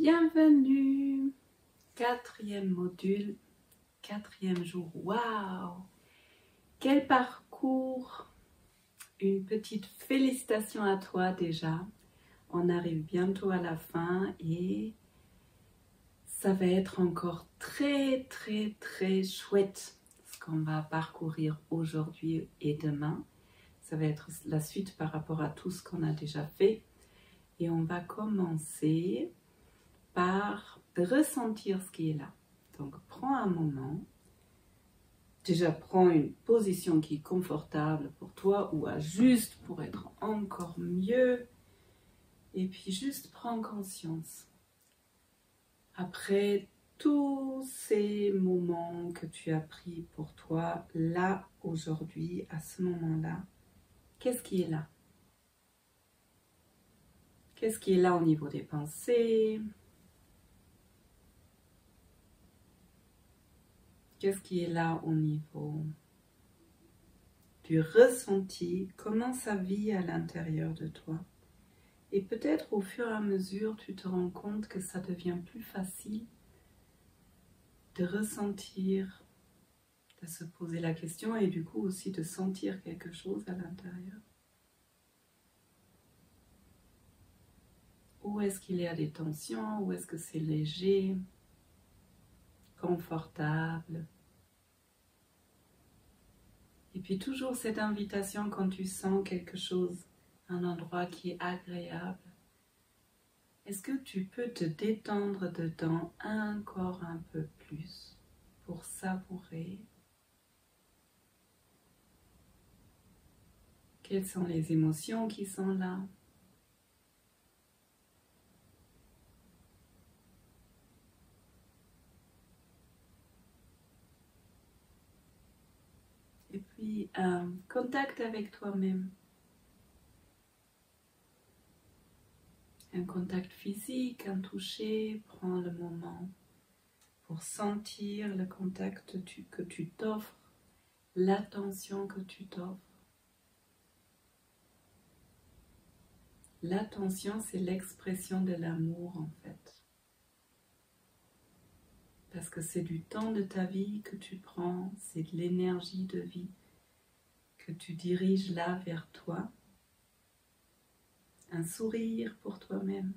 Bienvenue, 4e module, 4e jour. Waouh! Quel parcours! Une petite félicitation à toi déjà. On arrive bientôt à la fin et ça va être encore très chouette ce qu'on va parcourir aujourd'hui et demain. Ça va être la suite par rapport à tout ce qu'on a déjà fait. Et on va commencer par ressentir ce qui est là. Donc, prends un moment. Déjà, prends une position qui est confortable pour toi ou juste pour être encore mieux. Et puis, juste prends conscience. Après tous ces moments que tu as pris pour toi, là, aujourd'hui, à ce moment-là, qu'est-ce qui est là? Qu'est-ce qui est là au niveau des pensées? Qu'est-ce qui est là au niveau du ressenti? Comment ça vit à l'intérieur de toi? Et peut-être au fur et à mesure, tu te rends compte que ça devient plus facile de ressentir, de se poser la question et du coup aussi de sentir quelque chose à l'intérieur. Où est-ce qu'il y a des tensions? Où est-ce que c'est léger, confortable? Et puis toujours cette invitation quand tu sens quelque chose, un endroit qui est agréable. Est-ce que tu peux te détendre dedans encore un peu plus pour savourer? Quelles sont les émotions qui sont là? Et puis, un contact avec toi-même. Un contact physique, un toucher, prends le moment pour sentir le contact que tu t'offres, l'attention que tu t'offres. L'attention, c'est l'expression de l'amour en fait. Parce que c'est du temps de ta vie que tu prends, c'est de l'énergie de vie que tu diriges là vers toi. Un sourire pour toi-même.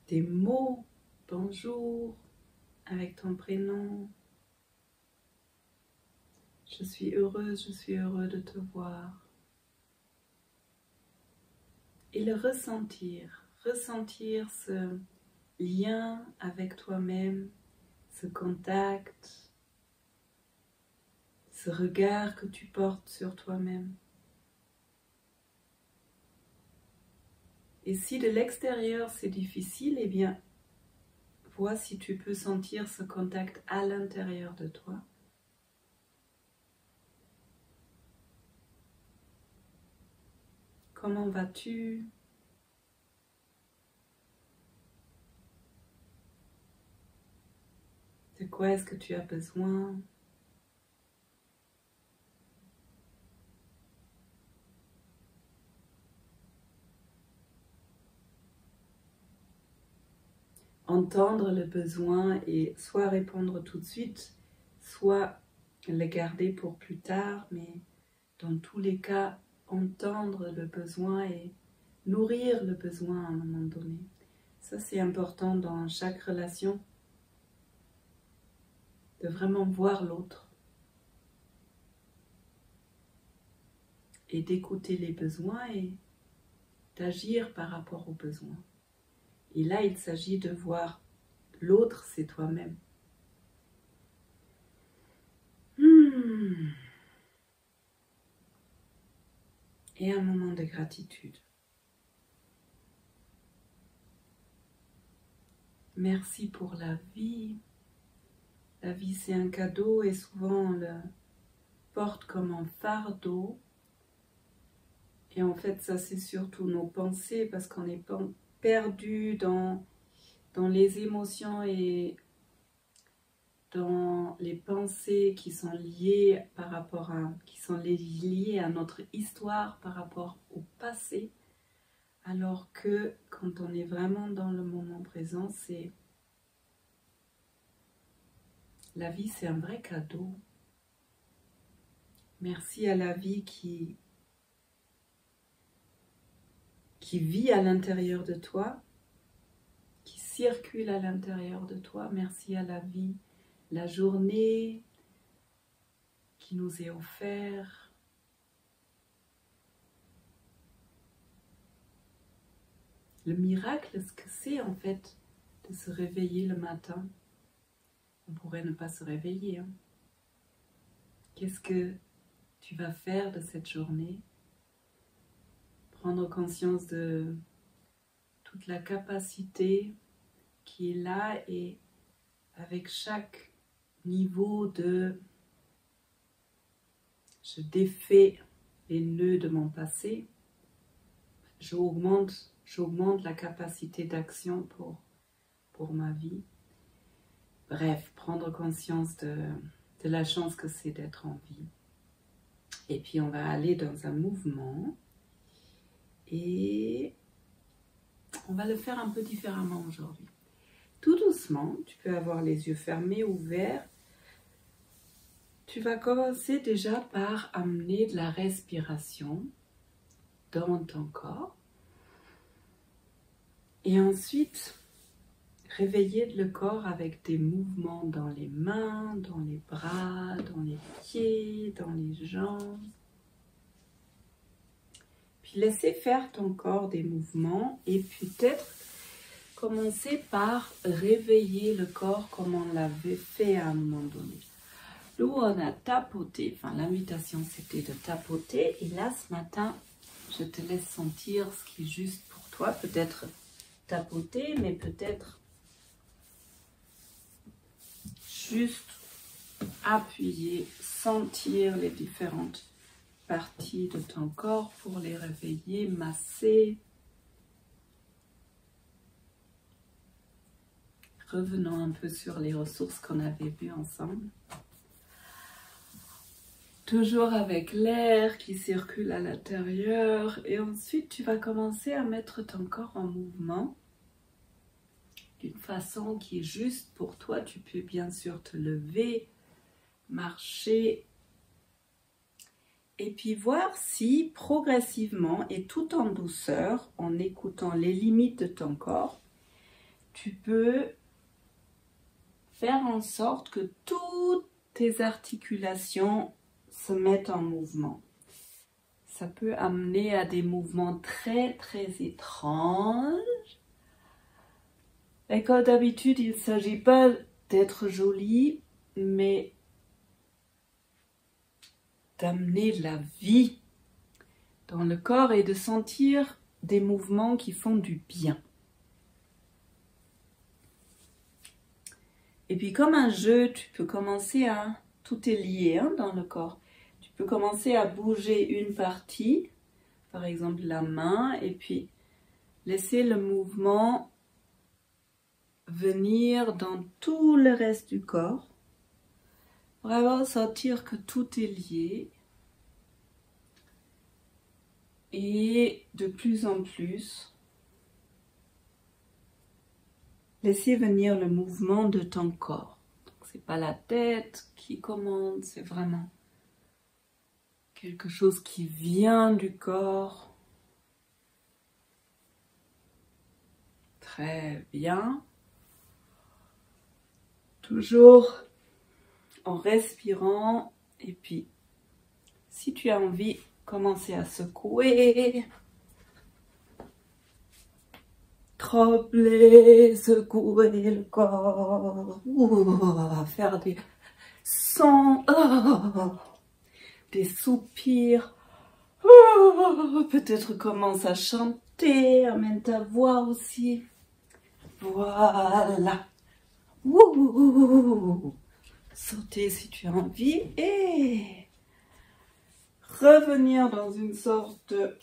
Des mots, bonjour, avec ton prénom. Je suis heureuse, je suis heureux de te voir. Et le ressentir ce lien avec toi-même, ce contact, ce regard que tu portes sur toi-même. Et si de l'extérieur c'est difficile, eh bien, vois si tu peux sentir ce contact à l'intérieur de toi. Comment vas-tu? De quoi est-ce que tu as besoin? Entendre le besoin et soit répondre tout de suite, soit le garder pour plus tard, mais dans tous les cas, entendre le besoin et nourrir le besoin à un moment donné. Ça, c'est important dans chaque relation, de vraiment voir l'autre et d'écouter les besoins et d'agir par rapport aux besoins. Et là, il s'agit de voir l'autre, c'est toi-même. Et un moment de gratitude. Merci pour la vie. La vie, c'est un cadeau et souvent on le porte comme un fardeau. Et en fait, ça, c'est surtout nos pensées parce qu'on est perdu dans les émotions et dans les pensées qui sont liées liées à notre histoire par rapport au passé, alors que quand on est vraiment dans le moment présent, la vie, c'est un vrai cadeau. Merci à la vie qui vit à l'intérieur de toi, qui circule à l'intérieur de toi. Merci à la vie, la journée qui nous est offerte. Le miracle, ce que c'est en fait de se réveiller le matin. On pourrait ne pas se réveiller. Hein. Qu'est-ce que tu vas faire de cette journée? Prendre conscience de toute la capacité qui est là et avec chaque niveau de je défais les nœuds de mon passé, j'augmente la capacité d'action pour ma vie. Bref, prendre conscience de la chance que c'est d'être en vie. Et puis on va aller dans un mouvement et on va le faire un peu différemment aujourd'hui. Tout doucement, tu peux avoir les yeux fermés, ouverts. Tu vas commencer déjà par amener de la respiration dans ton corps. Et ensuite, réveiller le corps avec des mouvements dans les mains, dans les bras, dans les pieds, dans les jambes. Puis laisser faire ton corps des mouvements et peut-être commencer par réveiller le corps comme on l'avait fait à un moment donné. Nous, on a tapoté, enfin l'invitation c'était de tapoter et là ce matin, je te laisse sentir ce qui est juste pour toi, peut-être tapoter, mais peut-être juste appuyer, sentir les différentes parties de ton corps pour les réveiller, masser. Revenons un peu sur les ressources qu'on avait vues ensemble. Toujours avec l'air qui circule à l'intérieur. Et ensuite, tu vas commencer à mettre ton corps en mouvement d'une façon qui est juste pour toi. Tu peux bien sûr te lever, marcher. Et puis voir si progressivement et tout en douceur, en écoutant les limites de ton corps, tu peux faire en sorte que toutes tes articulations se mettent en mouvement. Ça peut amener à des mouvements très très étranges. Et comme d'habitude, il ne s'agit pas d'être joli, mais d'amener de la vie dans le corps et de sentir des mouvements qui font du bien. Et puis comme un jeu, tu peux commencer à... Tout est lié hein, dans le corps. Tu peux commencer à bouger une partie, par exemple la main, et puis laisser le mouvement venir dans tout le reste du corps. Vraiment sentir que tout est lié. Et de plus en plus, laisser venir le mouvement de ton corps. C'est pas la tête qui commande, c'est vraiment quelque chose qui vient du corps. Très bien. Toujours en respirant et puis si tu as envie, commencer à secouer. Trembler, secouer le corps, faire des sons, des soupirs, peut-être commence à chanter, amène ta voix aussi, voilà, sauter si tu as envie et revenir dans une sorte de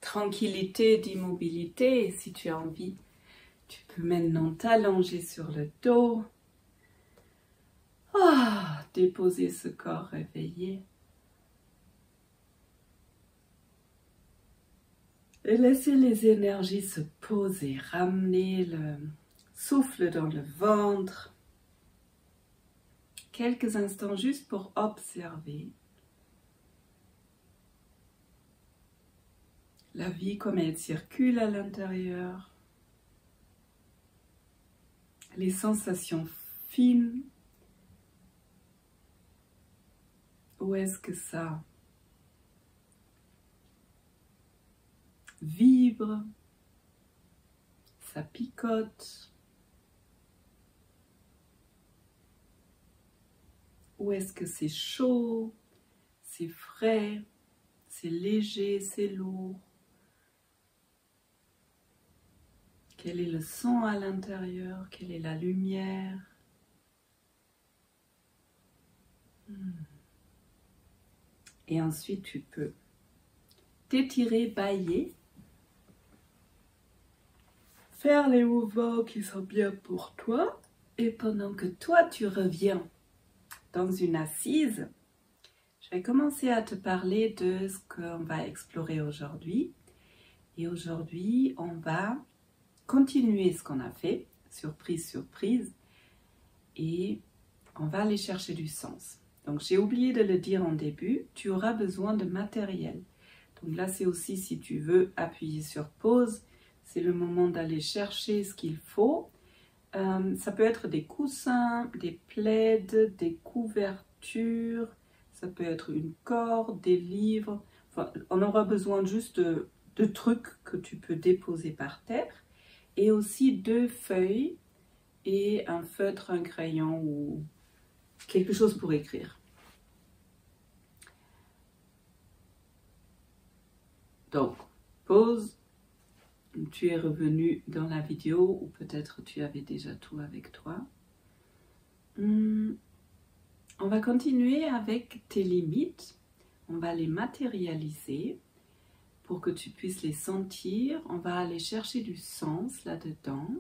tranquillité, d'immobilité, si tu as envie, Tu peux maintenant t'allonger sur le dos. Déposer ce corps réveillé. Et laisser les énergies se poser, ramener le souffle dans le ventre. Quelques instants juste pour observer la vie comme elle circule à l'intérieur. Les sensations fines. Où est-ce que ça vibre, ça picote? Où est-ce que c'est chaud, c'est frais, c'est léger, c'est lourd? Quel est le son à l'intérieur? Quelle est la lumière? Et ensuite, tu peux t'étirer, bâiller, faire les mouvements qui sont bien pour toi. Et pendant que toi, tu reviens dans une assise, je vais commencer à te parler de ce qu'on va explorer aujourd'hui. Et aujourd'hui, on va continuer ce qu'on a fait, surprise, surprise, et on va aller chercher du sens. Donc, j'ai oublié de le dire en début, tu auras besoin de matériel. Donc là, c'est aussi, si tu veux appuyer sur pause, c'est le moment d'aller chercher ce qu'il faut. Ça peut être des coussins, des plaids, des couvertures, ça peut être une corde, des livres. Enfin, on aura besoin juste de trucs que tu peux déposer par terre. Et aussi 2 feuilles et un feutre, un crayon ou quelque chose pour écrire. Donc, pause. Tu es revenu dans la vidéo ou peut-être tu avais déjà tout avec toi. On va continuer avec tes limites. On va les matérialiser pour que tu puisses les sentir. On va aller chercher du sens là-dedans.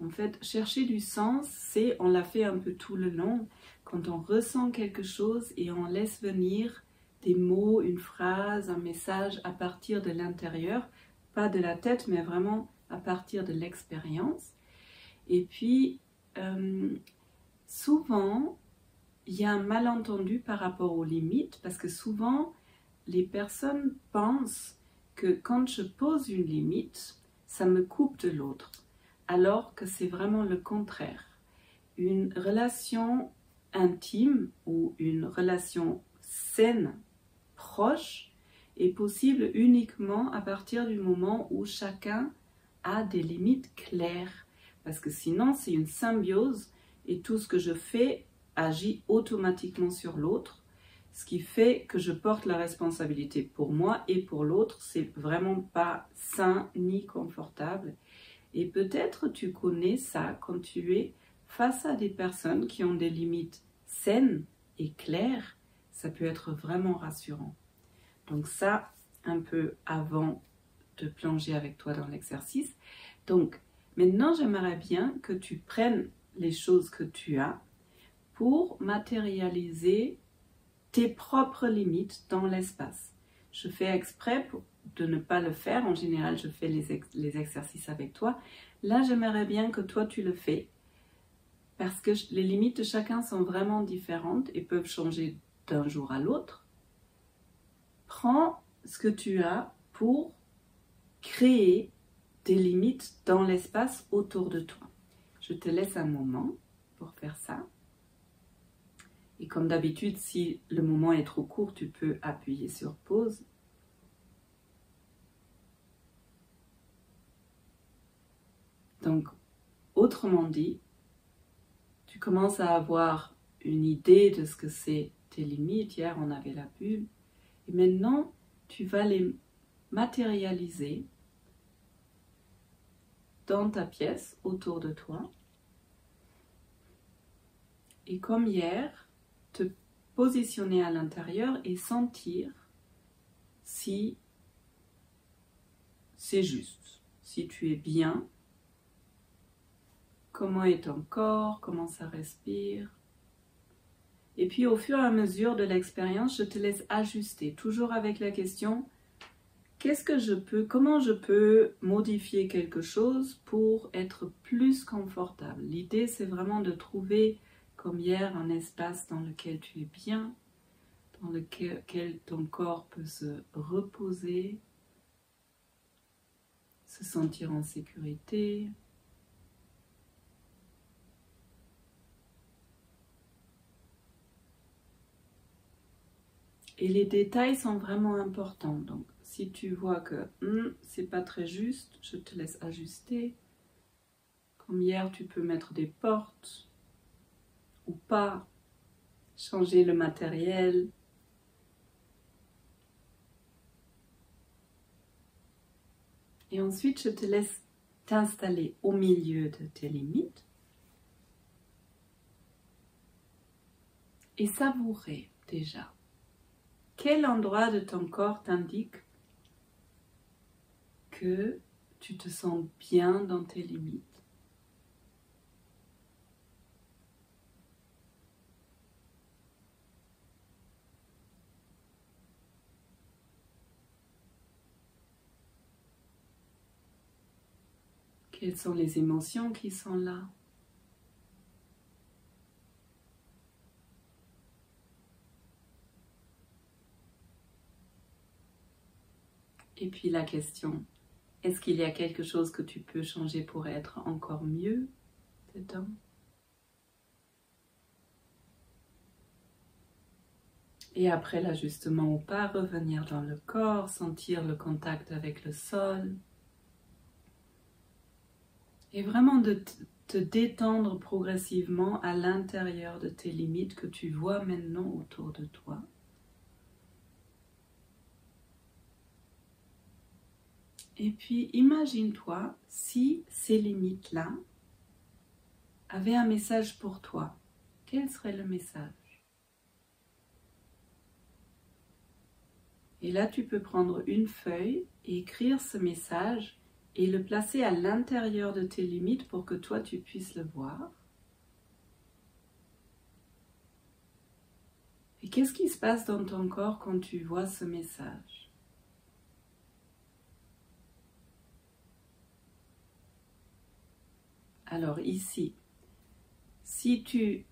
En fait, chercher du sens, c'est, on l'a fait un peu tout le long, quand on ressent quelque chose et on laisse venir des mots, une phrase, un message à partir de l'intérieur, pas de la tête, mais vraiment à partir de l'expérience. Et puis, souvent, il y a un malentendu par rapport aux limites, parce que souvent, les personnes pensent que quand je pose une limite, ça me coupe de l'autre. Alors que c'est vraiment le contraire. Une relation intime ou une relation saine, proche, est possible uniquement à partir du moment où chacun a des limites claires. Parce que sinon, c'est une symbiose et tout ce que je fais agit automatiquement sur l'autre. Ce qui fait que je porte la responsabilité pour moi et pour l'autre. C'est vraiment pas sain ni confortable. Et peut-être tu connais ça quand tu es face à des personnes qui ont des limites saines et claires. Ça peut être vraiment rassurant. Donc ça, un peu avant de plonger avec toi dans l'exercice. Donc maintenant, j'aimerais bien que tu prennes les choses que tu as pour matérialiser tes propres limites dans l'espace. Je fais exprès de ne pas le faire. En général, je fais les exercices avec toi. Là, j'aimerais bien que toi, tu le fais. Parce que les limites de chacun sont vraiment différentes et peuvent changer d'un jour à l'autre. Prends ce que tu as pour créer des limites dans l'espace autour de toi. Je te laisse un moment pour faire ça. Et comme d'habitude, si le moment est trop court, tu peux appuyer sur pause. Donc, autrement dit, tu commences à avoir une idée de ce que c'est tes limites. Hier, on avait la bulle. Et maintenant, tu vas les matérialiser dans ta pièce, autour de toi. Et comme hier, te positionner à l'intérieur et sentir si c'est juste, si tu es bien comment est ton corps, comment ça respire. Et puis au fur et à mesure de l'expérience, je te laisse ajuster, toujours avec la question, comment je peux modifier quelque chose pour être plus confortable. L'idée, c'est vraiment de trouver, comme hier, un espace dans lequel tu es bien, dans lequel ton corps peut se reposer, se sentir en sécurité. Et les détails sont vraiment importants. Donc, si tu vois que c'est pas très juste, je te laisse ajuster. Comme hier, tu peux mettre des portes ou pas, changer le matériel. Et ensuite, je te laisse t'installer au milieu de tes limites et savourer déjà. Quel endroit de ton corps t'indique que tu te sens bien dans tes limites? Quelles sont les émotions qui sont là? Et puis la question, est-ce qu'il y a quelque chose que tu peux changer pour être encore mieux dedans? Et après l'ajustement ou pas, revenir dans le corps, sentir le contact avec le sol. Et vraiment de te détendre progressivement à l'intérieur de tes limites que tu vois maintenant autour de toi. Et puis imagine-toi si ces limites-là avaient un message pour toi. Quel serait le message? Et là, tu peux prendre une feuille et écrire ce message et le placer à l'intérieur de tes limites pour que toi, tu puisses le voir. Et qu'est-ce qui se passe dans ton corps quand tu vois ce message? Alors ici, si tu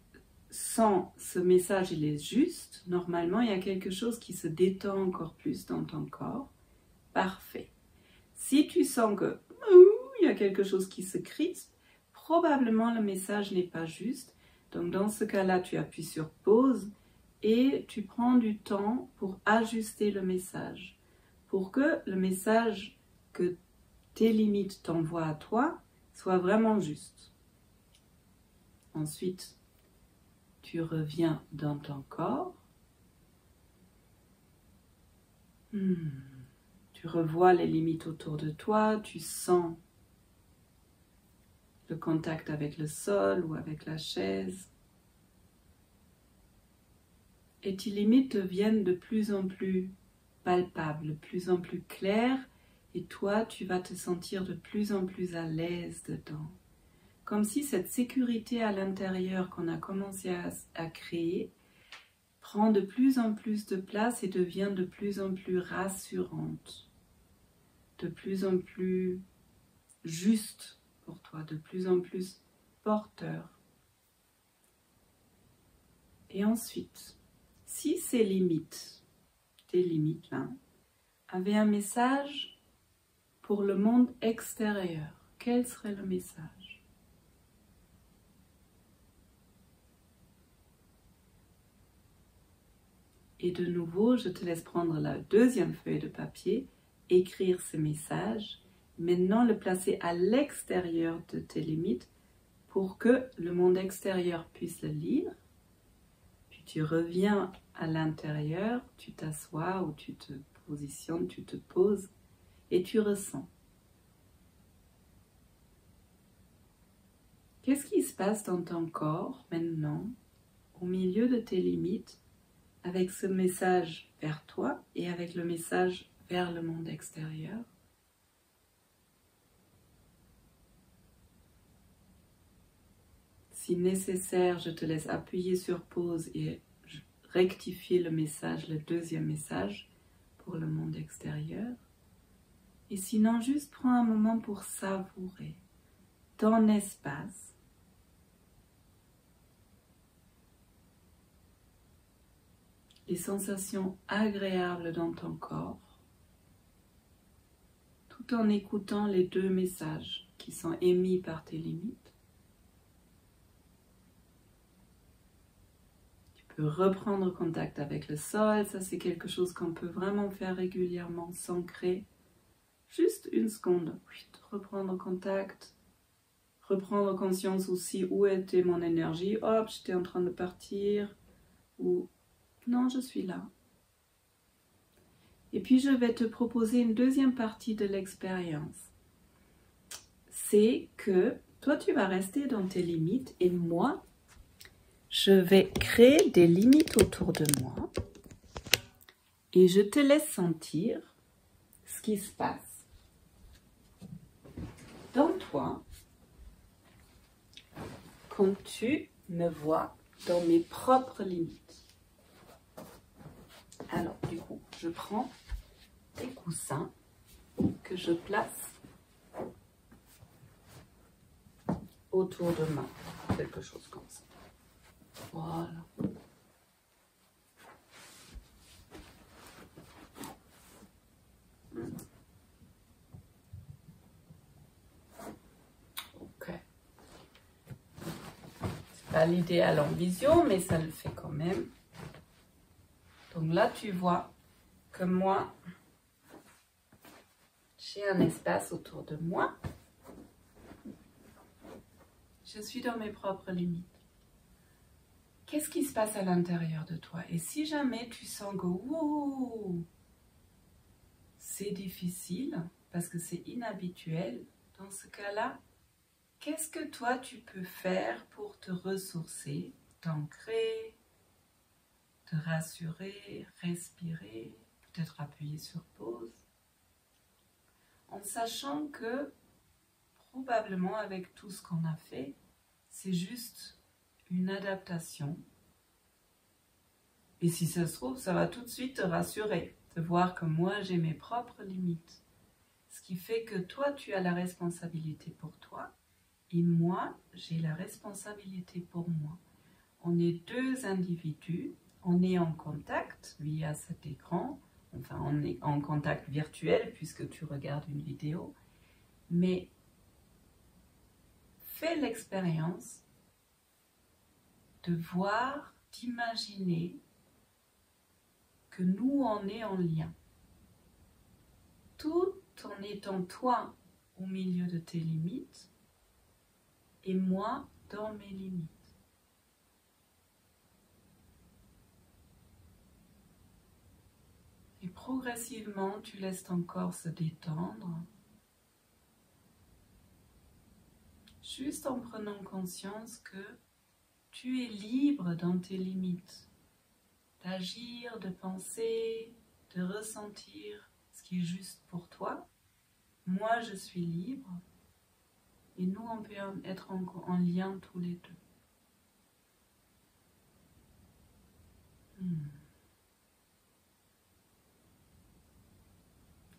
sens ce message, il est juste, normalement, il y a quelque chose qui se détend encore plus dans ton corps. Parfait. Si tu sens que il y a quelque chose qui se crispe, probablement le message n'est pas juste. Donc dans ce cas-là, tu appuies sur pause et tu prends du temps pour ajuster le message. Pour que le message que tes limites t'envoient à toi soit vraiment juste. Ensuite, tu reviens dans ton corps. Tu revois les limites autour de toi, tu sens le contact avec le sol ou avec la chaise. Et tes limites deviennent de plus en plus palpables, de plus en plus claires, et toi, tu vas te sentir de plus en plus à l'aise dedans. Comme si cette sécurité à l'intérieur qu'on a commencé à créer prend de plus en plus de place et devient de plus en plus rassurante, de plus en plus juste pour toi, de plus en plus porteur. Et ensuite, si ces limites, tes limites là, avaient un message pour le monde extérieur, quel serait le message? Et de nouveau, je te laisse prendre la deuxième feuille de papier, écrire ce message, maintenant le placer à l'extérieur de tes limites pour que le monde extérieur puisse le lire. Puis tu reviens à l'intérieur, tu t'assois ou tu te positionnes, tu te poses et tu ressens. Qu'est-ce qui se passe dans ton corps maintenant, au milieu de tes limites, avec ce message vers toi et avec le message vers le monde extérieur? Si nécessaire, je te laisse appuyer sur pause et rectifier le message, le deuxième message pour le monde extérieur. Et sinon, juste prends un moment pour savourer ton espace. Les sensations agréables dans ton corps, tout en écoutant les deux messages qui sont émis par tes limites. Tu peux reprendre contact avec le sol, ça c'est quelque chose qu'on peut vraiment faire régulièrement, s'ancrer. Juste une seconde, reprendre contact, reprendre conscience aussi où était mon énergie, hop, j'étais en train de partir, ou non, je suis là. Et puis je vais te proposer une deuxième partie de l'expérience. C'est que toi tu vas rester dans tes limites et moi, je vais créer des limites autour de moi et je te laisse sentir ce qui se passe dans toi quand tu me vois dans mes propres limites. Alors du coup, je prends des coussins que je place autour de moi, quelque chose comme ça. Voilà. Ok. C'est pas l'idéal en vision, mais ça le fait quand même. Donc là, tu vois que moi, j'ai un espace autour de moi. Je suis dans mes propres limites. Qu'est-ce qui se passe à l'intérieur de toi? Et si jamais tu sens que c'est difficile, parce que c'est inhabituel, dans ce cas-là, qu'est-ce que toi tu peux faire pour te ressourcer, t'ancrer, te rassurer, respirer, peut-être appuyer sur pause, en sachant que probablement avec tout ce qu'on a fait, c'est juste une adaptation. Et si ça se trouve, ça va tout de suite te rassurer, de voir que moi j'ai mes propres limites. Ce qui fait que toi tu as la responsabilité pour toi et moi j'ai la responsabilité pour moi. On est deux individus, on est en contact via cet écran, enfin on est en contact virtuel puisque tu regardes une vidéo, mais fais l'expérience de voir, d'imaginer que nous on est en lien. Tout en étant toi au milieu de tes limites et moi dans mes limites. Et progressivement, tu laisses ton corps se détendre, juste en prenant conscience que tu es libre dans tes limites, d'agir, de penser, de ressentir ce qui est juste pour toi. Moi, je suis libre et nous, on peut être en lien tous les deux.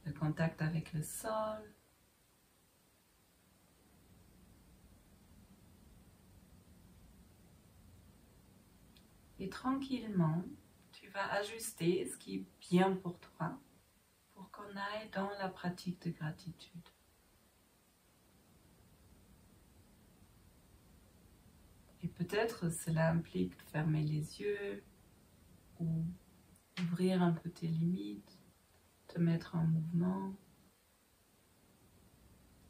Le contact avec le sol. Et tranquillement, tu vas ajuster ce qui est bien pour toi pour qu'on aille dans la pratique de gratitude. Et peut-être cela implique de fermer les yeux ou ouvrir un peu tes limites, te mettre en mouvement.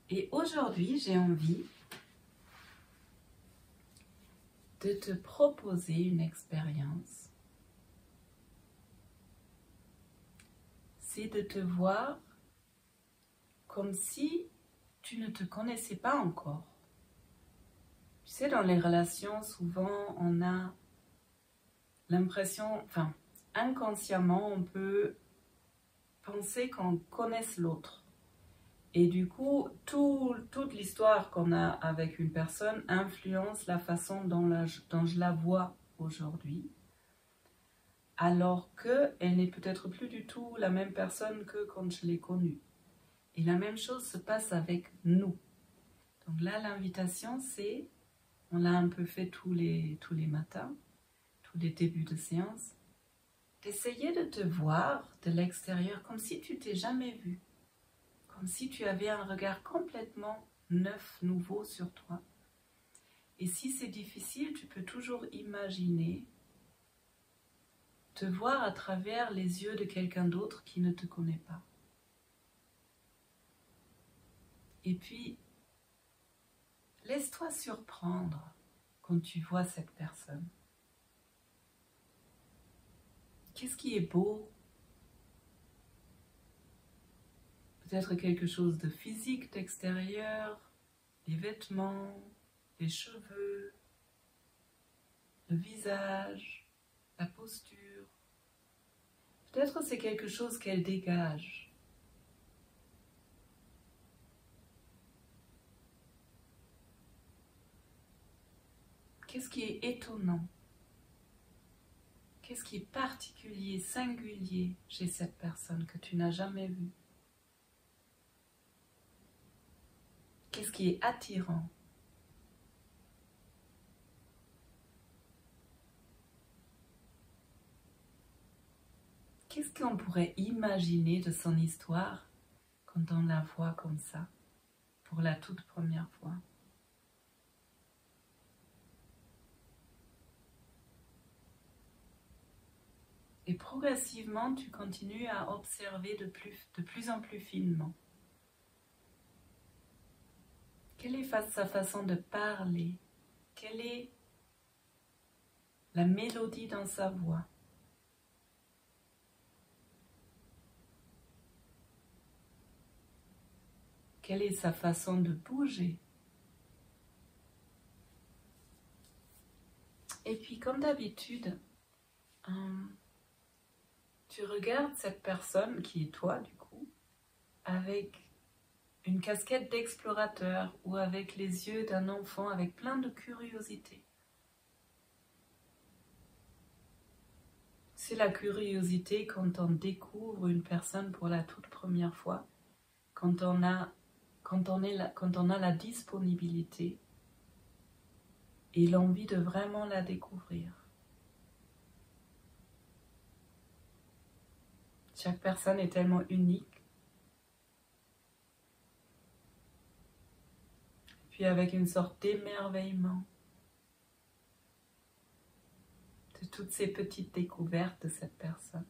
Et aujourd'hui, j'ai envie de te proposer une expérience. C'est de te voir comme si tu ne te connaissais pas encore. Tu sais, dans les relations, souvent, on a l'impression, enfin, inconsciemment, on peut penser qu'on connaisse l'autre. Et du coup, toute l'histoire qu'on a avec une personne influence la façon dont je la vois aujourd'hui, alors qu'elle n'est peut-être plus du tout la même personne que quand je l'ai connue. Et la même chose se passe avec nous. Donc là, l'invitation, c'est, on l'a un peu fait tous les matins, tous les débuts de séance, d'essayer de te voir de l'extérieur comme si tu t'es jamais vu. Comme si tu avais un regard complètement neuf, nouveau sur toi. Et si c'est difficile, tu peux toujours imaginer te voir à travers les yeux de quelqu'un d'autre qui ne te connaît pas. Et puis, laisse-toi surprendre quand tu vois cette personne. Qu'est-ce qui est beau? Peut-être quelque chose de physique, d'extérieur, les vêtements, les cheveux, le visage, la posture. Peut-être c'est quelque chose qu'elle dégage. Qu'est-ce qui est étonnant? Qu'est-ce qui est particulier, singulier chez cette personne que tu n'as jamais vue? Qu'est-ce qui est attirant? Qu'est-ce qu'on pourrait imaginer de son histoire quand on la voit comme ça, pour la toute première fois? Et progressivement, tu continues à observer de plus en plus finement. Quelle est sa façon de parler? Quelle est la mélodie dans sa voix? Quelle est sa façon de bouger? Et puis, comme d'habitude, tu regardes cette personne, qui est toi du coup, avec une casquette d'explorateur ou avec les yeux d'un enfant avec plein de curiosité. C'est la curiosité quand on découvre une personne pour la toute première fois, quand on a la disponibilité et l'envie de vraiment la découvrir. Chaque personne est tellement unique. Puis avec une sorte d'émerveillement de toutes ces petites découvertes de cette personne.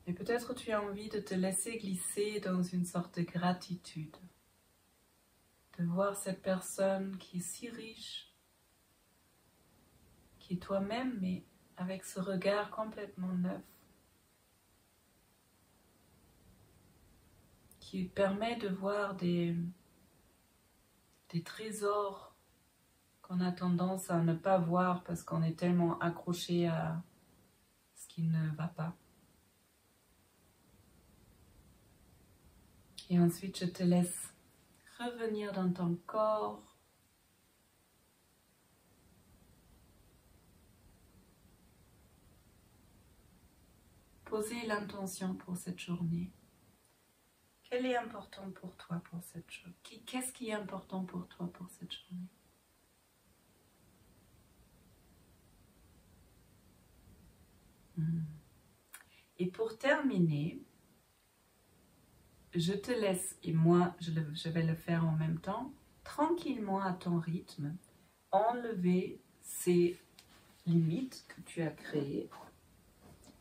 Et peut-être tu as envie de te laisser glisser dans une sorte de gratitude, de voir cette personne qui est si riche, qui est toi-même, mais avec ce regard complètement neuf, qui permet de voir des trésors qu'on a tendance à ne pas voir parce qu'on est tellement accroché à ce qui ne va pas. Et ensuite, je te laisse revenir dans ton corps. Poser l'intention pour cette journée. Quel est important pour toi pour cette journée? Qu'est-ce qui est important pour toi pour cette journée? Et pour terminer, je te laisse, et moi je vais le faire en même temps, tranquillement à ton rythme, enlever ces limites que tu as créées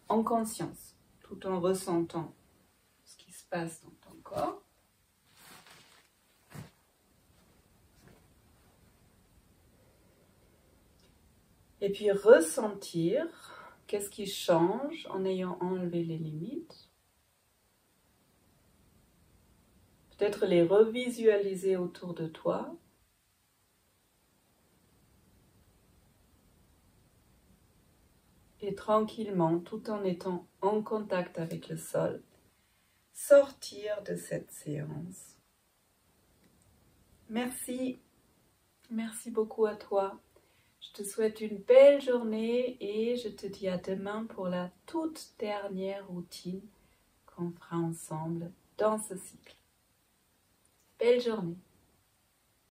en conscience, tout en ressentant ce qui se passe dans ton corps. Et puis ressentir qu'est-ce qui change en ayant enlevé les limites. Peut-être les revisualiser autour de toi. et tranquillement, tout en étant en contact avec le sol, sortir de cette séance. Merci beaucoup à toi. Je te souhaite une belle journée et je te dis à demain pour la toute dernière routine qu'on fera ensemble dans ce cycle. Belle journée.